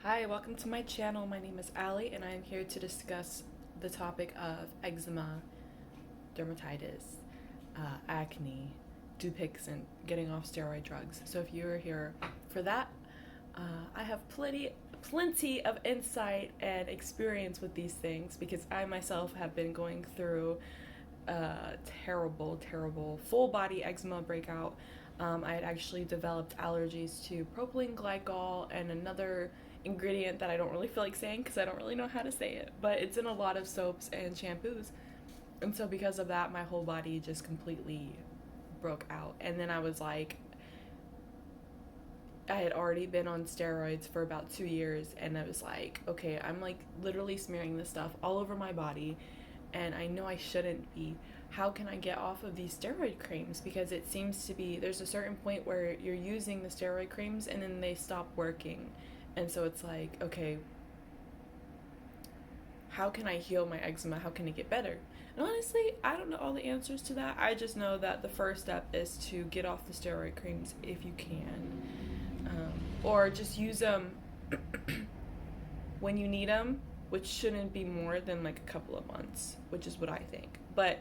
Hi, welcome to my channel. My name is Allie and I am here to discuss the topic of eczema, dermatitis, acne, Dupixent, getting off steroid drugs. So if you are here for that, I have plenty of insight and experience with these things because I myself have been going through terrible full body eczema breakout. I had actually developed allergies to propylene glycol and another ingredient that I don't really feel like saying because I don't really know how to say it, but it's in a lot of soaps and shampoos. And so because of that, my whole body just completely broke out. And then I was like, I had already been on steroids for about 2 years, and I was like, okay, I'm like literally smearing this stuff all over my body, and I know I shouldn't be. How can I get off of these steroid creams? Because it seems to be there's a certain point where you're using the steroid creams and then they stop working. And so it's like, okay, how can I heal my eczema? How can it get better? And honestly, I don't know all the answers to that. I just know that the first step is to get off the steroid creams if you can. Or just use them when you need them, which shouldn't be more than like a couple of months, which is what I think. But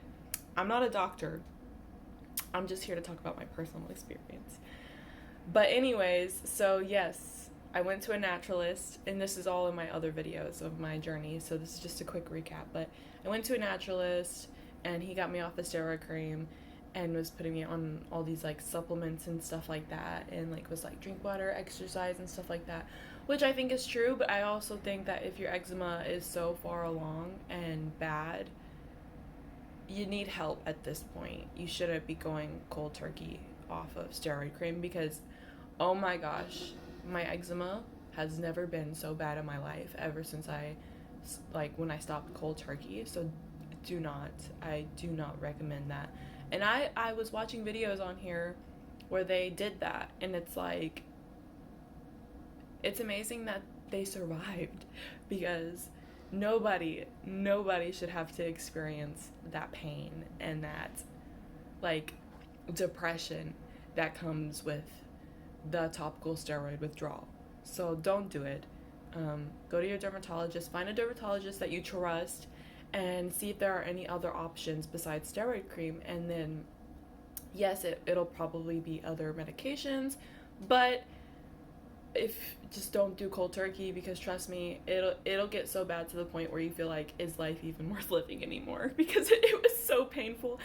I'm not a doctor. I'm just here to talk about my personal experience. But anyways, so yes, I went to a naturalist, and this is all in my other videos of my journey, so this is just a quick recap. But I went to a naturalist, and he got me off the steroid cream and was putting me on all these like supplements and stuff like that, and like was like drink water, exercise, and stuff like that, which I think is true. But I also think that if your eczema is so far along and bad, you need help at this point. You shouldn't be going cold turkey off of steroid cream because, oh my gosh, my eczema has never been so bad in my life ever since when I stopped cold turkey. So I do not recommend that. And I was watching videos on here where they did that, and it's like, it's amazing that they survived because nobody should have to experience that pain and that like depression that comes with the topical steroid withdrawal. So don't do it. Go to your dermatologist, find a dermatologist that you trust, and see if there are any other options besides steroid cream. And then, yes, it'll probably be other medications, but if just don't do cold turkey, because trust me, it'll get so bad to the point where you feel like, is life even worth living anymore? Because it was so painful.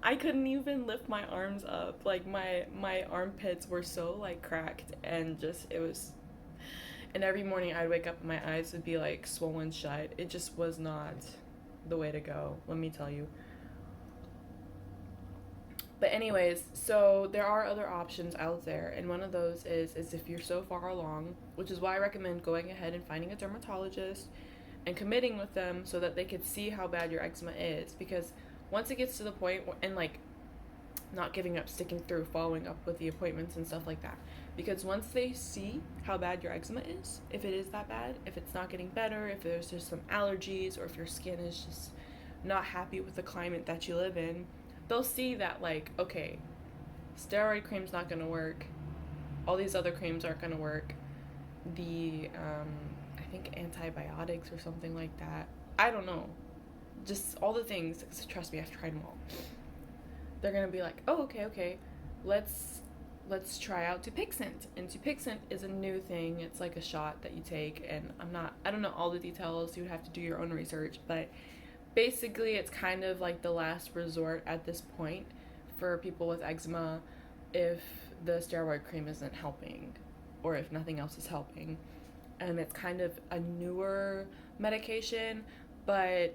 I couldn't even lift my arms up. Like my armpits were so like cracked, and just it was. And every morning I'd wake up and my eyes would be like swollen shut. It just was not the way to go, let me tell you. But anyways, so there are other options out there, and one of those is if you're so far along, which is why I recommend going ahead and finding a dermatologist and committing with them so that they could see how bad your eczema is. Because once it gets to the point and like not giving up, sticking through, following up with the appointments and stuff like that. Because once they see how bad your eczema is, if it is that bad, if it's not getting better, if there's just some allergies, or if your skin is just not happy with the climate that you live in, they'll see that like, okay, steroid cream's not gonna work, all these other creams aren't gonna work, the I think antibiotics or something like that, I don't know, just all the things, trust me, I've tried them all. They're gonna be like, oh, okay, let's try out Dupixent. And Dupixent is a new thing. It's like a shot that you take, and I don't know all the details, you would have to do your own research, but basically it's kind of like the last resort at this point for people with eczema if the steroid cream isn't helping, or if nothing else is helping. And it's kind of a newer medication, but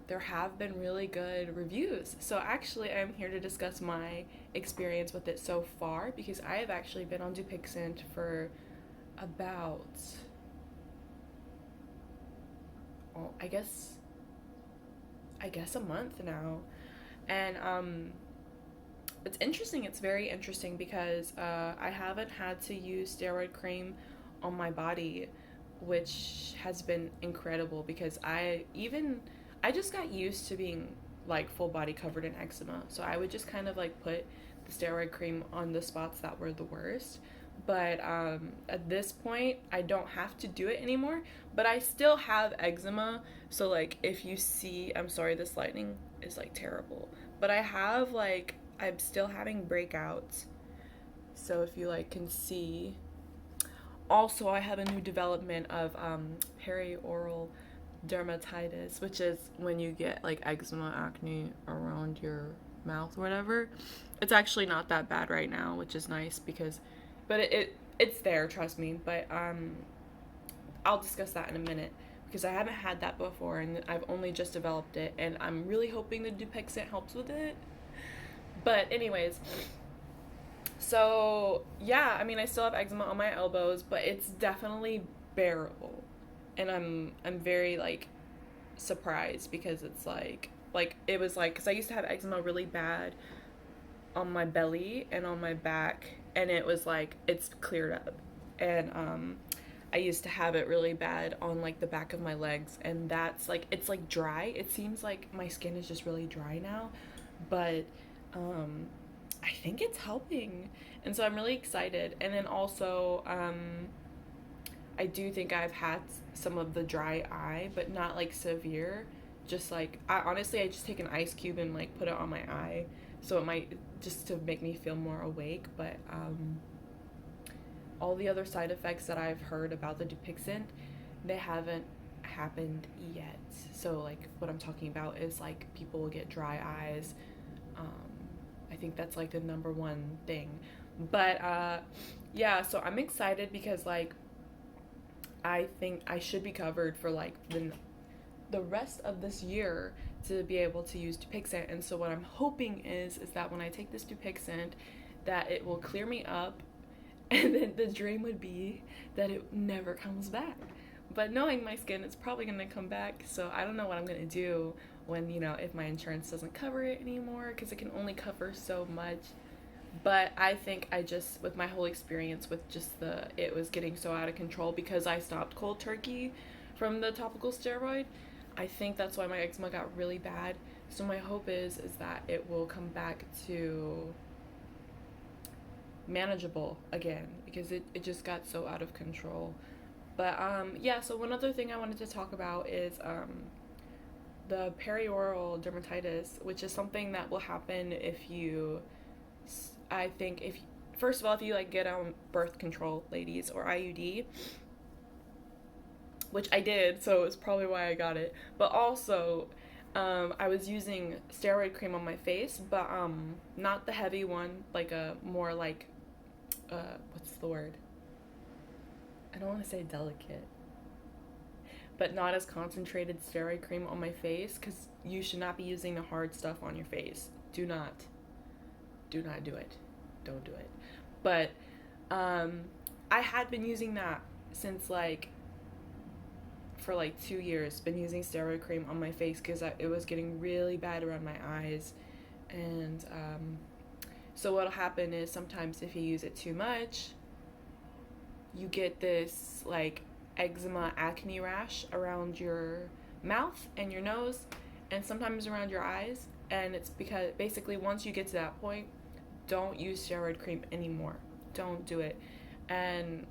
there have been really good reviews. So actually I'm here to discuss my experience with it so far, because I have actually been on Dupixent for about, well, I guess a month now. And it's interesting. It's very interesting because I haven't had to use steroid cream on my body, which has been incredible because I just got used to being like full body covered in eczema. So I would just kind of like put the steroid cream on the spots that were the worst. But at this point, I don't have to do it anymore. But I still have eczema. So, like, if you see, I'm sorry, this lighting is like terrible. But I have, like, I'm still having breakouts. So, if you, like, can see. Also, I have a new development of perioral dermatitis, which is when you get, like, eczema, acne around your mouth or whatever. It's actually not that bad right now, which is nice because but it's there, trust me. But I'll discuss that in a minute because I haven't had that before and I've only just developed it, and I'm really hoping the Dupixent helps with it. But anyways, so yeah, I mean, I still have eczema on my elbows, but it's definitely bearable, and I'm very like surprised because it's like it was like because I used to have eczema really bad on my belly and on my back, and it was like it's cleared up. And I used to have it really bad on like the back of my legs, and that's like it's like dry. It seems like my skin is just really dry now, but um I think it's helping. And so I'm really excited. And then also I do think I've had some of the dry eye, but not like severe. Just like I just take an ice cube and like put it on my eye, so it might just to make me feel more awake. But all the other side effects that I've heard about the Dupixent, they haven't happened yet. So like what I'm talking about is like people will get dry eyes. Um, I think that's like the number one thing. But yeah, so I'm excited because like I think I should be covered for like the rest of this year to be able to use Dupixent. And so what I'm hoping is that when I take this Dupixent, that it will clear me up, and then the dream would be that it never comes back. But knowing my skin, it's probably gonna come back. So I don't know what I'm gonna do when if my insurance doesn't cover it anymore, because it can only cover so much. But I think I just, with my whole experience with just it was getting so out of control because I stopped cold turkey from the topical steroid. I think that's why my eczema got really bad. So my hope is that it will come back to manageable again because it just got so out of control. But yeah, so one other thing I wanted to talk about is the perioral dermatitis, which is something that will happen if you, I think, if first of all, if you like get on birth control, ladies, or IUD, which I did, so it's probably why I got it. But also, I was using steroid cream on my face, but not the heavy one, like a more like, what's the word? I don't want to say delicate, but not as concentrated steroid cream on my face, because you should not be using the hard stuff on your face. Do not do it. Don't do it. But I had been using that since like for like 2 years, been using steroid cream on my face because it was getting really bad around my eyes. And so what'll happen is sometimes if you use it too much, you get this like eczema acne rash around your mouth and your nose, and sometimes around your eyes. And it's because basically once you get to that point, don't use steroid cream anymore. Don't do it. And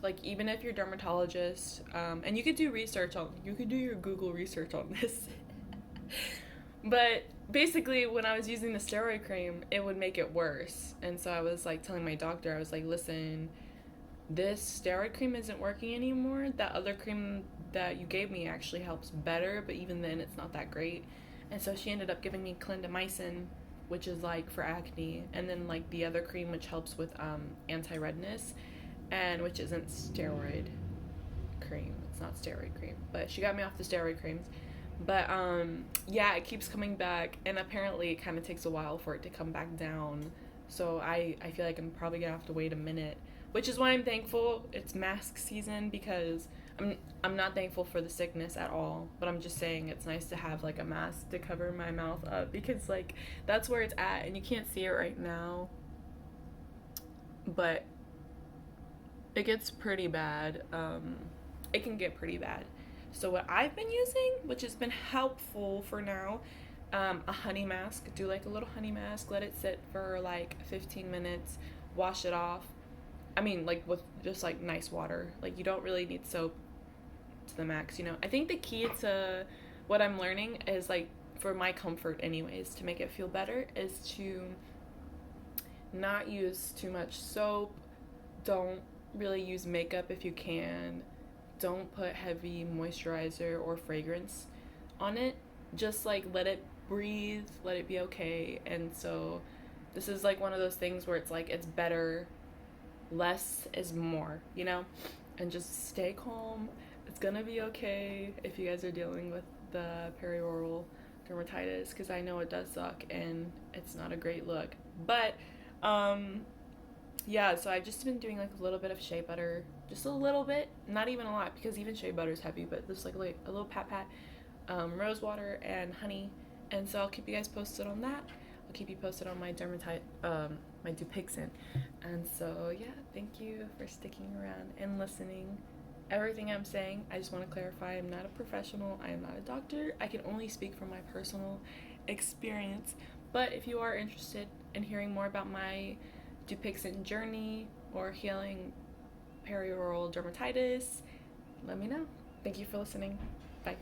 like even if you're a dermatologist, and you could do your Google research on this. But basically when I was using the steroid cream, it would make it worse. And so I was like telling my doctor, I was like, listen, this steroid cream isn't working anymore. That other cream that you gave me actually helps better, but even then it's not that great. And so she ended up giving me clindamycin, which is like for acne, and then like the other cream which helps with anti-redness, and which isn't steroid cream. It's not steroid cream, but she got me off the steroid creams. But yeah, it keeps coming back, and apparently it kind of takes a while for it to come back down. So I feel like I'm probably gonna have to wait a minute, which is why I'm thankful it's mask season, because I'm not thankful for the sickness at all, but I'm just saying it's nice to have like a mask to cover my mouth up, because like that's where it's at, and you can't see it right now, but it gets pretty bad. It can get pretty bad. So what I've been using, which has been helpful for now, a honey mask. Do like a little honey mask, let it sit for like 15 minutes wash it off. I mean, like, with just like nice water. Like, you don't really need soap to the max, you know. I think the key to what I'm learning is, like, for my comfort anyways, to make it feel better, is to not use too much soap. Don't really use makeup if you can. Don't put heavy moisturizer or fragrance on it. Just like let it breathe, let it be okay. And so this is like one of those things where it's like it's better, less is more, you know? And just stay calm. It's gonna be okay if you guys are dealing with the perioral dermatitis, because I know it does suck and it's not a great look. But yeah, so I've just been doing like a little bit of shea butter, just a little bit, not even a lot, because even shea butter is heavy, but just like a little pat, rose water and honey. And so I'll keep you guys posted on that. I'll keep you posted on my my Dupixent. And so yeah, thank you for sticking around and listening. Everything I'm saying, I just want to clarify, I'm not a professional, I am not a doctor. I can only speak from my personal experience. But if you are interested in hearing more about my Dupixent journey or healing perioral dermatitis, let me know. Thank you for listening. Bye.